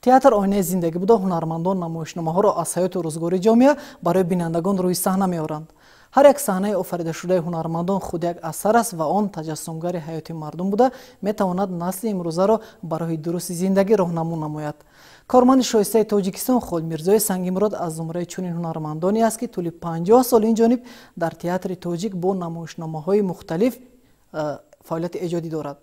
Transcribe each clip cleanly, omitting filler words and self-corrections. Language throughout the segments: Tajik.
театр оинаи зиндагӣ буда ҳунармандон намоишномаҳоро аз ҳаёти рӯзгори ҷомеа барои бинандагон рӯи саҳна меоранд. ҳар як саҳнаи офаридашудаи ҳунармандон худ як асар аст ва он таҷассумгари ҳаёти мардум буда метавонад насли имрӯзаро ба роҳи дурусти зиндагӣ роҳнамун намояд. корманди шоистаи тоҷикистон холмирзои Сангимурод аз зумраи чунин ҳунармандоне аст ки тӯли 50 соли инҷониб дар театри тоҷик бо намоишномаҳои мухталиф фаъолияти эҷодӣ дорад.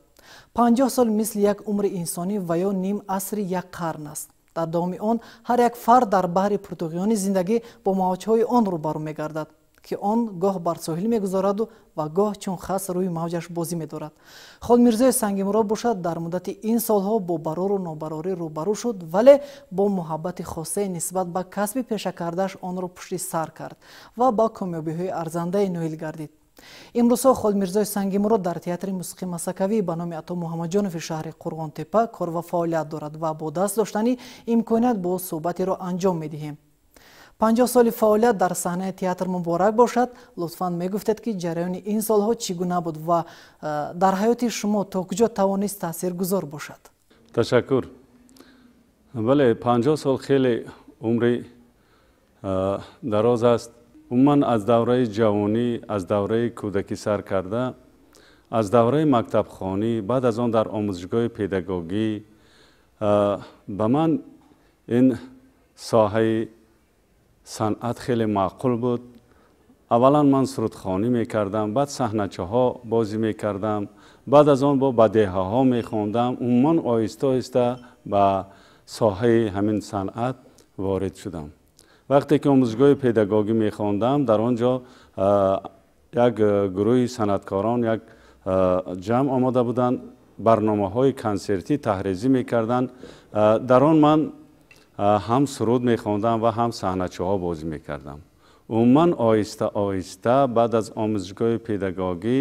50 сол мисли як умри инсонӣ ва ё ним асри як қарн аст. дар давоми он ҳар як фард дар баҳри пуртуғёни зиндагӣ бо мавҷҳои он рӯбарӯ мегардад ки он гоҳ бар соҳил мегузараду ва гоҳ чун хас рӯи мавҷаш бозӣ медорад. холмирзои Сангимурод бошад дар муддати ин солҳо бо барору нобарорӣ рӯбарӯ шуд, вале бо муҳаббати хосае нисбат ба касби пешакардааш онро пушти сар кард ва ба комёбиҳои арзандаи ноил гардид. имрӯзҳо холмирзои Сангимурод дар театри мусиқии масакавӣ ба номи Ато Муҳаммаҷонови шаҳри Қурғонтепа кор ва фаъолият дорад ва бо даст доштани имконият бо суҳбатеро анҷом медиҳем. 50 соли фаъолият дар саҳнаи театр муборак бошад. Лутфан мегуфтед ки ҷараёни ин солҳо чӣ гуна буд ва дар ҳаёти шумо то куҷо тавонист таъсиргузор бошад? Ташаккур. Бале 50 сол хеле умри дароз аст. Умуман аз давраи ҷавонӣ, аз давраи кӯдакӣ сар карда, аз давраи мактабхонӣ, баъд аз он дар омӯзишгоҳи педагогӣ ба ман ин соҳаи санъат хеле маъқул буд. аввалан ман сурудхонӣ мекардам, баъд саҳначаҳо бозӣ мекардам, баъд аз он бо бадеҳаҳо мехондам. умуман оҳиста оҳиста ба соҳаи ҳамин санъат ворид шудам. вақте ки омӯзишгоҳи педагогӣ мехондам, дар он ҷо як гурӯҳи санъаткорон як ҷамъ омода буданд, барномаҳои консертӣ таҳризӣ мекарданд. дар он ман ҳам суруд мехондам ва ҳам саҳначаҳо бозӣ мекардам. умуман оҳиста оҳиста баъд аз омӯзишгоҳи педагогӣ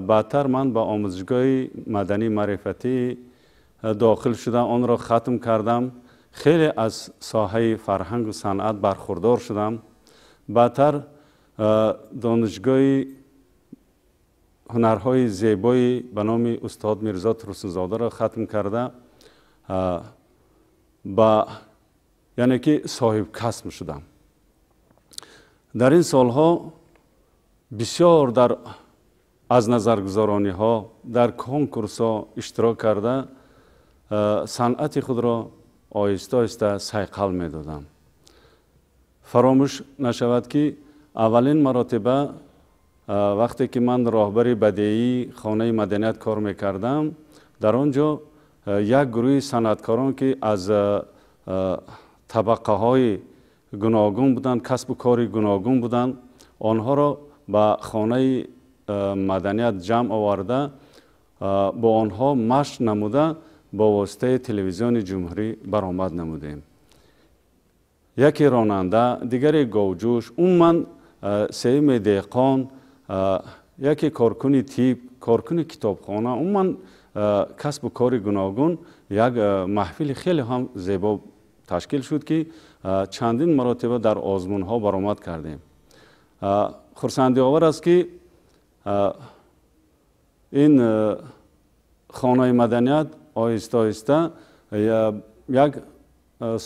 баъдтар ман ба омӯзишгоҳи маданӣ маърифатӣ дохил шудам, онро хатм кардам. хеле аз соҳаи фарҳангу санъат бархурдор шудам. баъдтар донишгоҳи ҳунарҳои зебои ба номи устод Мирзо Турсунзодаро хатм карда ба яъне ки соҳибкасб шудам. дар ин солҳо бисёр дар аз назаргузарониҳо дар конкурсҳо иштирок карда санъати худро оҳиста оҳиста сайқал медодам. фаромӯш нашавад ки аввалин маротиба вақте ки ман роҳбари бадеии хонаи маданият кор мекардам, дар он ҷо як гурӯҳи санъаткорон ки аз табақаҳои гуногун буданд, касбу кори гуногун буданд, онҳоро ба хонаи маданият ҷамъ оварда бо онҳо машқ намуда бо воситаи телевизиони ҷумҳурӣ баромад намудем. яке ронанда, дигаре говҷӯш, умуман сеюме деҳқон, яке коркуни тиб, коркуни китобхона, умуман касбу кори гуногун як маҳфили хеле ҳам зебо ташкил шуд ки чандин маротиба дар озмунҳо баромад кардем. хурсандиовар аст ки ин хонаи маданият оҳиста оҳиста як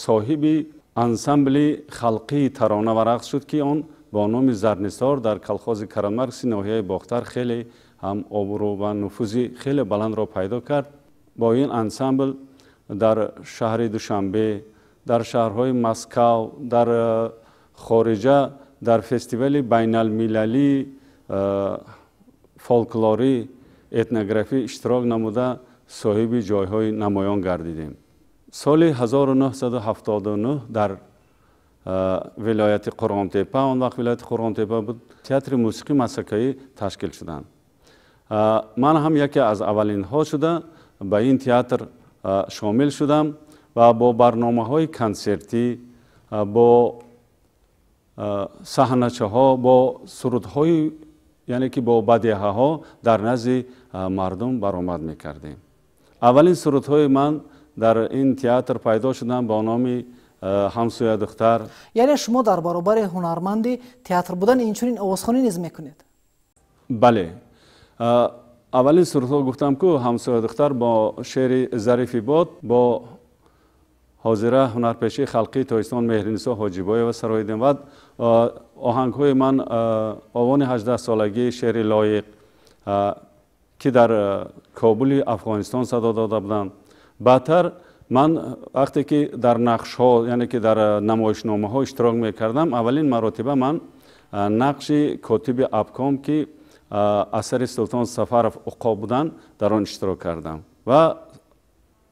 соҳиби ансамбли халқии тарона ва рақс шуд ки он бо номи Зарнисор дар колхози Карамаркси ноҳияи Бохтар хеле ҳам обрӯ ва нуфузи хеле баландро пайдо кард. бо ин ансамбл дар шаҳри Душанбе, дар шаҳрҳои Москав, дар хориҷа, дар фестивали байналмилалии фолклорӣ, этнографӣ иштирок намуда соҳиби ҷойҳои намоён гардидем. соли 1979 дар вилояти Қурғонтепа, он вақт вилояти Қурғонтепа буд, театри мусиқии масакавӣ ташкил шуданд. ман ҳам яке аз аввалинҳо шуда ба ин театр шомил шудам ва бо барномаҳои консертӣ, бо саҳначаҳо, бо сурудҳои яъне ки бо бадеҳаҳо дар назди мардум баромад мекардем. аввалин сурудҳои ман дар ин театр пайдо шуданд бо номи ҳамсоя духтар. яъне шумо дар баробари ҳунарманди театр будан инчунин овозхонӣ низ мекунед? бале, аввалин сурудҳо гуфтам ку ҳамсоя духтар бо шеъри Зарифи бод, бо حاضره هنرپیشه خلقی تایستان مهرنیسا حاجیبای و سرایدین و آهنگ های من آوان 18 سالگی شعر لایق که در کابل افغانستان صدا داده بودم. بعدتر من وقتی که در نقش ها یعنی که در نمایشنامه ها اشتراک میکردم اولین مراتبه من نقش کاتب ابکام که اثر سلطان سفرف عقاب بودن در آن اشتراک کردم و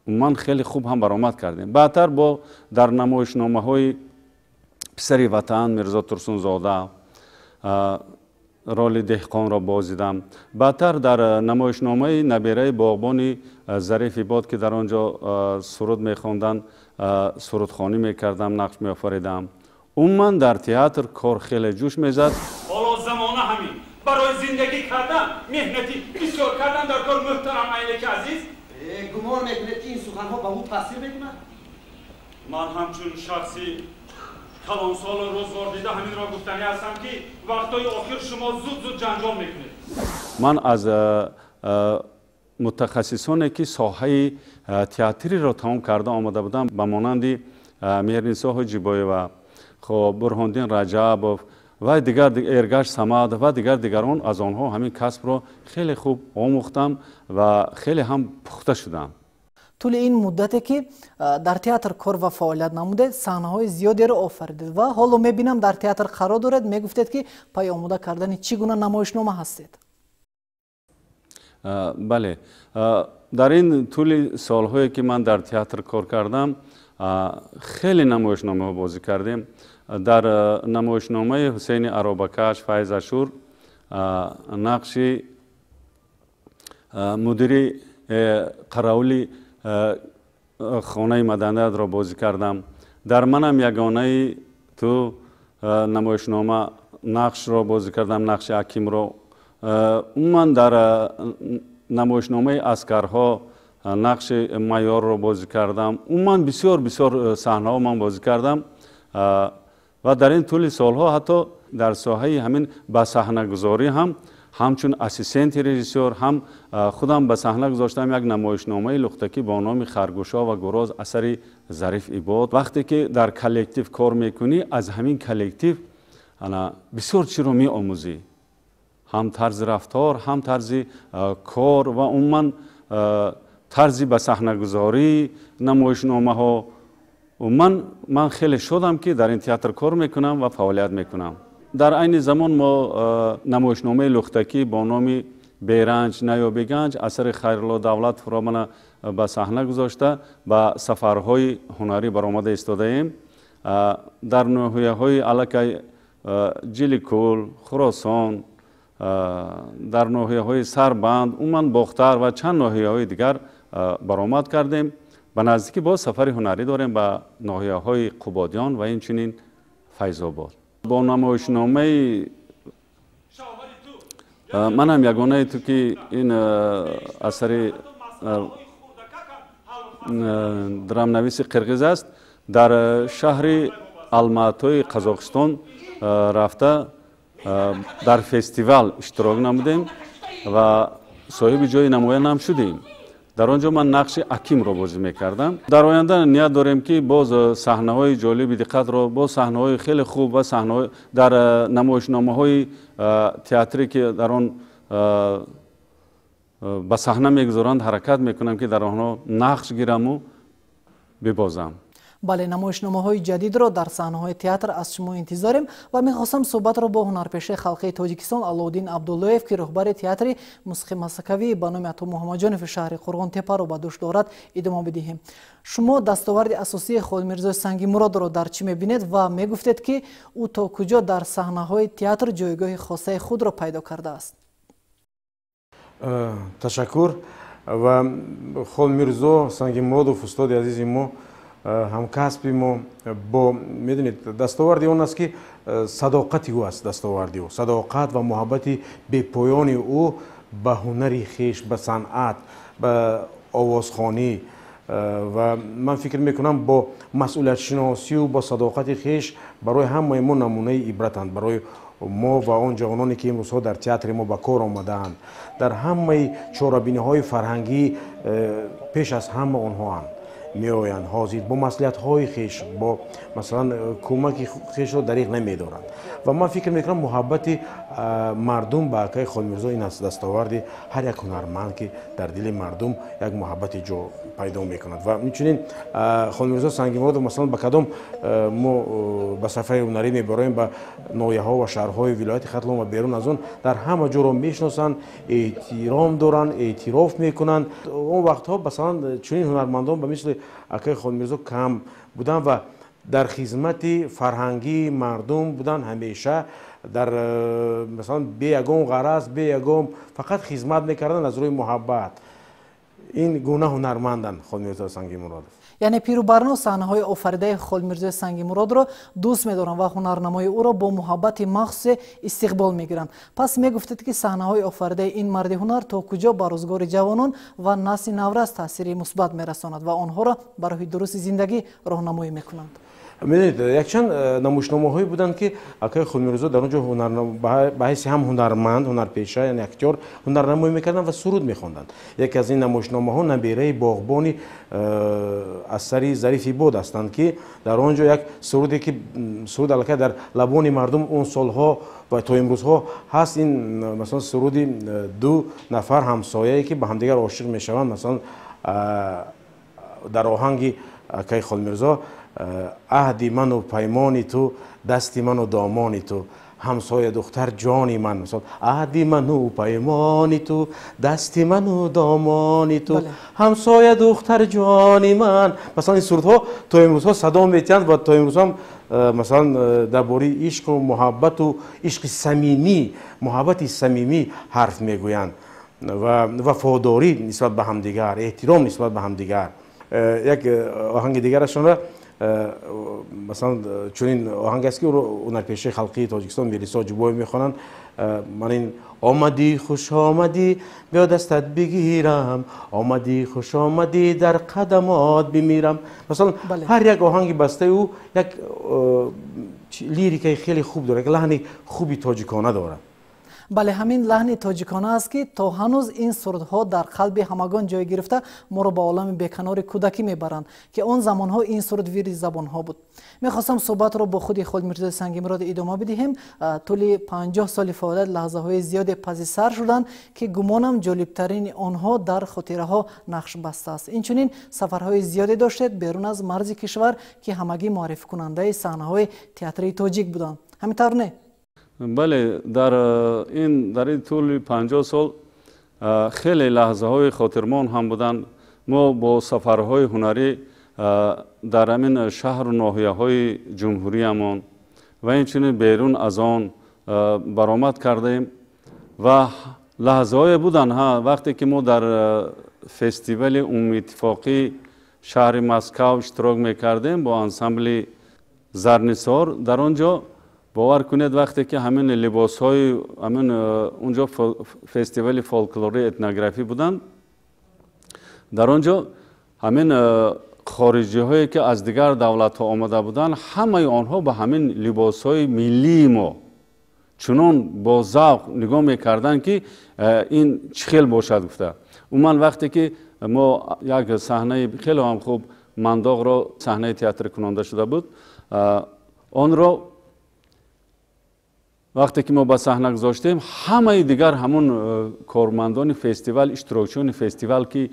من خیلی خوب هم برآمد کردیم. بعدتر با در نمایشنامه های پسری وطن میرزا ترسون زاده رول دهقان را بازیدم. بعدتر در نمایشنامه نبیره باغبان ظریف باد که در آنجا سرود میخواندن سرودخوانی میکردم نقش میآفریدم. اون من در تئاتر کار خیلی جوش میزد. حالا زمانه همین برای زندگی کردن مهنتی بسیار کردن در کار محترم عینک عزیز. گمان میکنید که این سخنها به او تاثیر میکنند؟ من همچون شخصی کلان سال روزگار دیده همین را گفتنی هستم که وقتای آخر شما زود جنجال میکنید. من از متخصصانی که ساحه تئاتری را تمام کرده آمده بودم به مانند مهرنیسا حاجیبای و برهاندین رجب و دیگر ارگش سمد و دیگران از آنها همین کسب را خیلی خوب آموختم و خیلی هم پخته شدم. طول این مدتی که در تئاتر کار و فعالیت نموده صحنه‌های زیادی را آفریدید و حالا میبینم در تئاتر قرار دارید. میگفتید که پای آماده کردن چگونه نمایشنامه هستید؟ بله، در این طول سالهایی که من در تئاتر کار کردم خیلی نمایشنامه ها بازی کردیم. در نمایشنامه حسین عرابکش فیض اشور نقش مدیر قراولی خانه مدنیت را بازی کردم. در منم یگانه تو نمایشنامه نقش را بازی کردم، نقش حکیم را. من در نمایشنامه اسکرها نقش معیار را بازی کردم. من بسیار صحنه ها من بازی کردم و در این طول سالها حتی در ساحه همین به صحنه گذاری هم همچون اسیستنت رژیسور هم خودم به صحنه گذاشتم یک نمایشنامه لختکی با نام خرگوشا و گراز اثر ظریف عباد. وقتی که در کلکتیو کار میکنی از همین کلکتیو بسیار چی رو می آموزی، هم طرز رفتار هم طرز کار و عموما طرزی به صحنه گذاری نمایشنامه ها. من خیلی شدم که در این تئاتر کار میکنم و فعالیت میکنم. در عین زمان ما نمایشنامه لختکی با نام بیرنج نیا بگنج اثر خیرالله دولت فرامن به صحنه گذاشته به سفرهای هنری برآمده ایستاده ایم. در ناحیه های الکه جلیکول، خراسان، در ناحیه های سربند، عموما باختر و چند ناحیه های دیگر برآمد کردیم. به نزدیکی باز سفر هنری داریم به ناحیه های قبادیان و این چنین فیض آباد. با نمایشنامه من هم یگانه تو که این اثر درامنویس قرقیز است در شهر الماتای قزاقستان رفته در فستیوال اشتراک نمودیم و صاحب جای نمایش هم شدیم. در آنجا من نقش حکیم را بازی میکردم. در آینده نیت داریم که باز صحنه های جالب دقت را با صحنه های خیلی خوب و صحنه در نمایشنامه های تئاتری که در آن به صحنه میگذارند حرکت میکنم که در آنها نقش گیرم و ببازم. بله، نمایشنامه های جدید را در صحنه های تئاتر از شما انتظاریم و میخواستم صحبت را با هنرپیشه خلقی تاجیکستان علادین عبداللهیف که رهبر تئاتر موسیقی مسکوی به نام عطا محمد جانف شهر قرغان تپه را به دوش دارد ادامه بدهیم. شما دستاورد اساسی خود میرزا سنگی مراد را در چی میبینید و میگفتید که او تا کجا در صحنه های تئاتر جایگاه خاصه خود را پیدا کرده است؟ تشکر. و خود میرزا سنگی مراد و استاد عزیز ما همکسبی ما با میدونید دستاوردی اون است که صداقتی او است. دستاوردی او صداقت و محبتی به پایان او به هنری خیش، به صنعت، به آوازخوانی و من فکر میکنم با مسئولیت شناسی و با صداقت خیش برای همه ما نمونه عبرتند، برای ما و آن جوانانی که امروزها در تئاتر ما به کار آمدند، در همه چاره‌بینی‌های فرهنگی پیش از همه آنها اند. меоянд ҳозир бо маслиҳатҳои хеш бо масалан кӯмаки хешро дариқ намедоранд ва ман фикр мекунам муҳаббати мардум ба Акаи Холмирзо ин аст дастоварди ҳар як ҳунарманд ки дар дили мардум як муҳаббати ҷо пайдо мекунад ва инчунин Холмирзо Сангимуродов масалан ба кадом мо ба сафари ҳунарӣ мебароем ба ноҳияҳо ва шаҳрҳои вилояти Хатлон ва берун аз он дар ҳама ҷоро мешиносанд эҳтиром доранд эътироф мекунанд он вақтҳо масалан чунин ҳунармандон ба мисли Акаи Холмирзо кам буданд ва дар хизмати фарҳангии мардум буданд ҳамеша дар масалан бе ягон ғараз бе ягон фақат хизмат мекарданд аз рӯи муҳаббат ин гуна ҳунарманданд Холмирзо Сангимуродов. яъне пирӯбарно саҳнаҳои офаридаи Холмирзои Сангимуродро дӯст медоранд ва ҳунарнамои ӯро бо муҳаббати махсусе истиқбол мегиранд. Пас мегуфтед ки саҳнаҳои офаридаи ин марди ҳунар то куҷо ба рӯзгори ҷавонон ва насли наврас таъсири мусбат мерасонад ва онҳоро ба роҳи дурусти зиндагӣ роҳнамоӣ мекунанд? медонед якчанд намоишномаҳое буданд ки Акаи Холмирзо дар он ҷо ба ҳайси ҳам ҳунарманд ҳунарпеша яъне актёр ҳунарнамоӣ мекарданд ва суруд мехонданд. яке аз ин намоишномаҳо набераи боғбони Асари Зарифи Бод ҳастанд ки дар он ҷо як суруде ки суруд аллакай дар лабони мардум он солҳо ва то имрӯзҳо ҳаст ин масалан суруди ду нафар ҳамсояе ки ба ҳамдигар ошиқ мешаванд масалан дар оҳанги Акаи Холмирзо аҳди ману паймони ту дасти ману домони ту ҳамсоя духтар ҷони ман мисол аҳди ману паймони ту дасти ману домони ту ҳамсоя духтар ҷони ман масалан ин сурудҳо то имрӯзҳо садо метиҳанд ва то имрӯз ҳам масалан дар бораи ишқу муҳаббату ишқи самимӣ муҳаббати самимӣ ҳарф мегӯянд ва вафодорӣ нисбат ба ҳамдигар эҳтиром нисбат ба ҳамдигар. як оҳанги дигарашонро مثلا چنین آهنگ است که هنرپیشه خلقی تاجیکستان میرسا جوبای میخوانند من این آمدی خوش آمدی بیا دستت بگیرم آمدی خوش آمدی در قدمات بمیرم مثلا هر یک آهنگ بسته او یک لیریکای خیلی خوب داره که لحن خوبی تاجیکانه داره. بله همین لحن تاجیکانه است که تا هنوز این سرودها در قلب همگان جای گرفته ما رو به عالم بیکنار کودکی میبرند که اون زمانها این سرود ویر زبانها بود. میخواستم صحبت رو با خود خولمرزا سنگیمراد ادامه بدیم. طول 50 سال فعالیت لحظه های زیاد پس سر شدند که گمانم جالبترین آنها در خاطره ها نقش بسته است. اینچنین سفرهای زیادی داشتید بیرون از مرز کشور که همگی معرفی کننده صحنه های تئاتر تاجیک بودند. همینطور نه؟ بله در این طول 50 سال خیلی لحظه های خاطرمان هم بودن. ما با سفرهای هنری در همین شهر و ناحیه های جمهوری همان و اینچنین بیرون از آن برآمد کردیم و لحظه های بودن ها وقتی که ما در فستیوال اتفاقی شهر مسکو اشتراک میکردیم با انسمبل زرنسار در آنجا باور کنید وقتی که همین لباس های همین اونجا فستیوال فولکلوری اتنوگرافی بودن در آنجا همین خارجی هایی که از دیگر دولت ها آمده بودن همه آنها با همین لباس های ملی ما چنان با ذوق نگاه میکردن که این چخیل باشد گفته. من وقتی که ما یک صحنه خیلی هم خوب منداغ را صحنه تئاتر کننده شده بود آن را وقتی که ما با صحنه گذاشتیم همه دیگر همون کارمندان فستیوال اشتراکچیان فستیوال که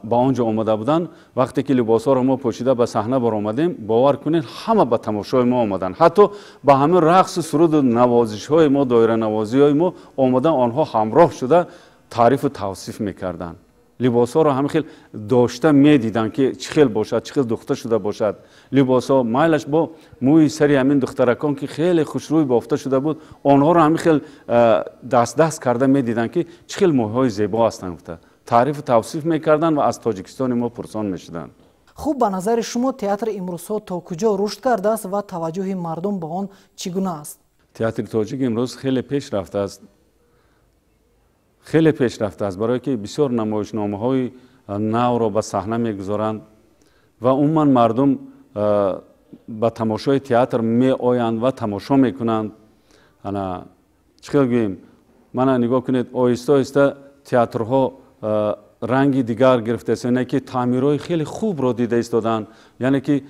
با آنجا آمده بودن وقتی که لباسا را ما پوشیده به صحنه برآمدیم باور کنید همه به تماشای ما آمدن حتی با همین رقص سرود و نوازش های ما دایره نوازی های ما آمدن آنها همراه شده تعریف و توصیف میکردن لباسا را همه خیلی داشته میدیدن که چخیل باشد چخیل دخته شده باشد لباسا مایلش با موی سری همین دخترکان که خیلی خوشروی بافته شده بود آنها را همه خیلی دست کرده میدیدن که چخیل موهای زیبا هستند تعریف و توصیف میکردن و از تاجیکستان ما پرسان میشدن. خوب به نظر شما تئاتر امروزها تا کجا رشد کرده است و توجه مردم به آن چگونه است؟ تئاتر تاجیک امروز خیلی پیش رفته است. خیلی پیش رفته است برای که بسیار نمایشنامه‌های نو را به صحنه میگذارند و عموما مردم به تماشای تئاتر می آیند و تماشا میکنند. چیکار گوییم؟ من نگاه کنید آهسته آهسته تئاترها رنگی دیگر گرفته است، یعنی که تعمیرهای خیلی خوب رو دیده ایستادن، یعنی که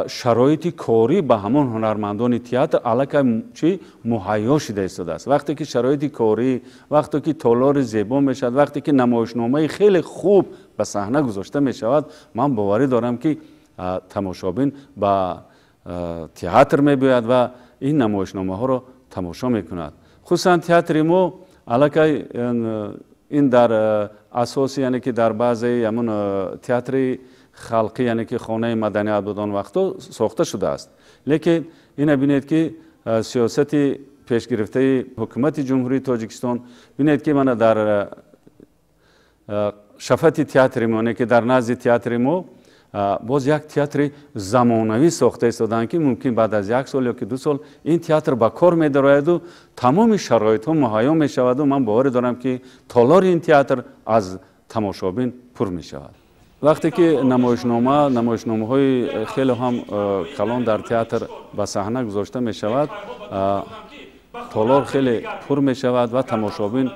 شرایط کاری به همون هنرمندان تئاتر علاقه چی مهیا شده ایستاده است. وقتی که شرایط کاری، وقتی که تالار زیبا می شود، وقتی که نمایشنامه خیلی خوب به صحنه گذاشته می شود، من باوری دارم که تماشابین به تئاتر می بیاید و این نمایشنامه ها رو تماشا می کند. خصوصا تئاتر ما علاقه این در اساس، یعنی که در بعضی همون تئاتر خلقی، یعنی که خانه مدنیت بودن وقتا ساخته شده است، لیکن این بینید که سیاست پیش گرفته حکومت جمهوری تاجیکستان بینید که من در شفت تئاتر ما، که در نزد تئاتر ما باز یک تئاتر زمانوی ساخته ایستادن که ممکن بعد از 1 سال یا که 2 سال این تئاتر به کار می درآید و تمام شرایط ها مهیا می شود و من باور دارم که تالار این تئاتر از تماشابین پر می شود. وقتی که نمایشنامه های خیلی هم کلان در تئاتر به صحنه گذاشته می شود، تالار خیلی پر می شود و تماشابین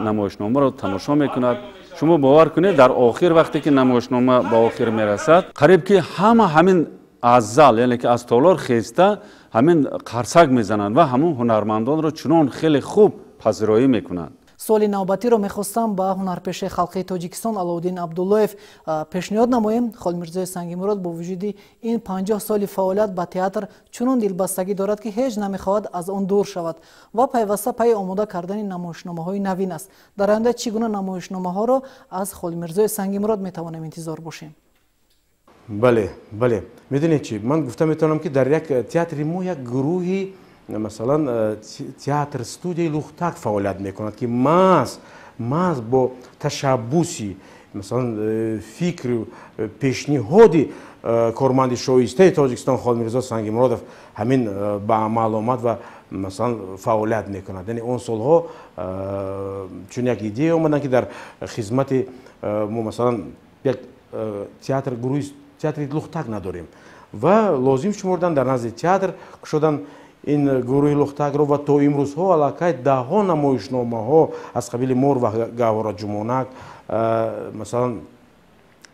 نمایشنامه را تماشا می کند. شما باور کنید در آخر وقتی که نمایشنامه به آخر می رسد، قریب که همین از زال، یعنی که از تالار خیسته همین قرصک می زنند و همون هنرمندان را چنان خیلی خوب پذیرایی می کنند. سوالی نوبتی رو میخواستم با هنرپیش خلقی تاجیکستان علاودین عبداللهیف پیشنهاد نمایم. خالمیرزای سنگیمراد با وجود این 50 سال فعالیت با تئاتر چنان دلبستگی دارد که هیچ نمیخواهد از آن دور شود و پیوسته پی آماده کردن نمایشنامه های نوین است. در آینده چگونه نمایشنامه ها را از خالمیرزای سنگیمراد میتوانیم انتظار باشیم؟ بله میدونید چی، من گفتم میتونم که در یک تئاتر ما یک گروهی مثلا تئاتر استودیوی لوختک فعالیت میکند که محض با تشبوسی مثلا فکر پیشنهادی کارمند شایسته تاجیکستان خالمیرزا سنگیمرادов همین با معلومات و مثلا فعالیت میکند. یعنی اون سالها چون یک ایده اومدن که در خدمت ما مثلا یک تئاتر گروهی تئاتر لوختک نداریم و لازم شمردن در نزد تئاتر شدن این گروه لوختک رو و تا امروز ها علاقه ده ها نمایشنامه ها از قبیل مور و گوهر جمونک، مثلا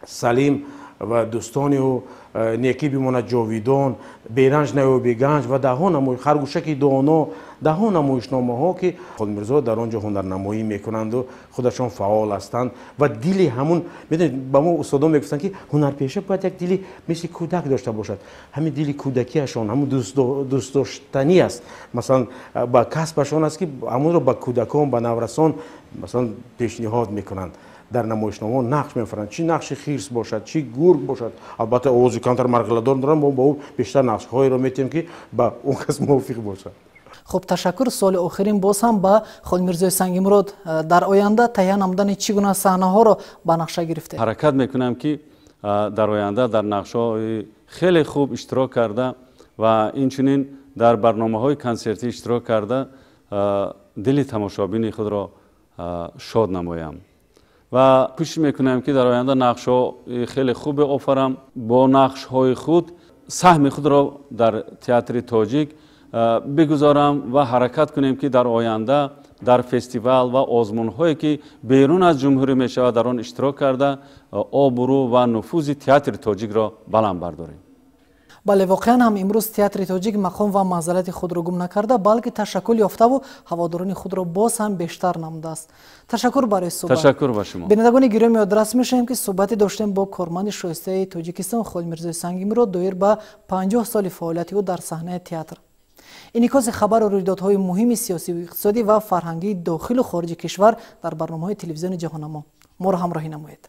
سلیم و دوستانی و نیکی بیمونه جاویدان، بیرنج نیو بیگنج و ده ها خرگوشک دانا، ده ها نمایشنامه ها که خالمیرزا در آنجا هنرنمایی میکنند و خودشان فعال هستند و دلی همون میدونید با ما استادان میگفتن که هنرپیشه باید یک دلی مثل کودک داشته باشد. همین دلی کودکیشان همون دوست داشتنی است، مثلا با کسبشان است که همون رو با کودکان با نورسان مثلا پیشنهاد میکنند. در نمایشنامه نقش میفرند، چی نقش خیرس باشد، چی گرگ باشد. البته آوازی کانتر مرغلدان دارن، ما با او بیشتر نقش هایی رو میتیم که با اون کس موافق باشد. خب تشکر. سوال آخرین باز هم با خالمیرزای سنگیمراد، در آینده تهیه نمودن چگونه صحنه ها رو به نقشه گرفته؟ حرکت میکنم که در آینده در نقشه های خیلی خوب اشتراک کرده و اینچنین در برنامه های کنسرتی اشتراک کرده دل تماشابین خود را شاد نمایم و کوشش میکنم که در آینده نقش ها خیلی خوب آفرم، با نقش های خود سهم خود را در تئاتر تاجیک بگذارم و حرکت کنیم که در آینده در فستیوال و آزمون هایی که بیرون از جمهوری می شود در آن اشتراک کرده آبرو و نفوذ تئاتر تاجیک را بلند برداریم. بله، واقعا هم امروز تئاتر تاجیک مقام و منزلت خود را گم نکرده بلکه تشکل یافته و هواداران خود را باز هم بیشتر نموده است. تشکر برای صحبت. تشکر با شما. بینندگان گرامی آدرس میشیم که صحبتی داشتیم با کارمند شایسته تاجیکستان خالمیرزای سنگیمراد دایر به 50 سال فعالیت او در صحنه تئاتر. انعکاس خبر و رویدادهای مهم سیاسی و اقتصادی و فرهنگی داخل و خارج کشور در برنامه‌های تلویزیون جهان ما را همراهی نمایید.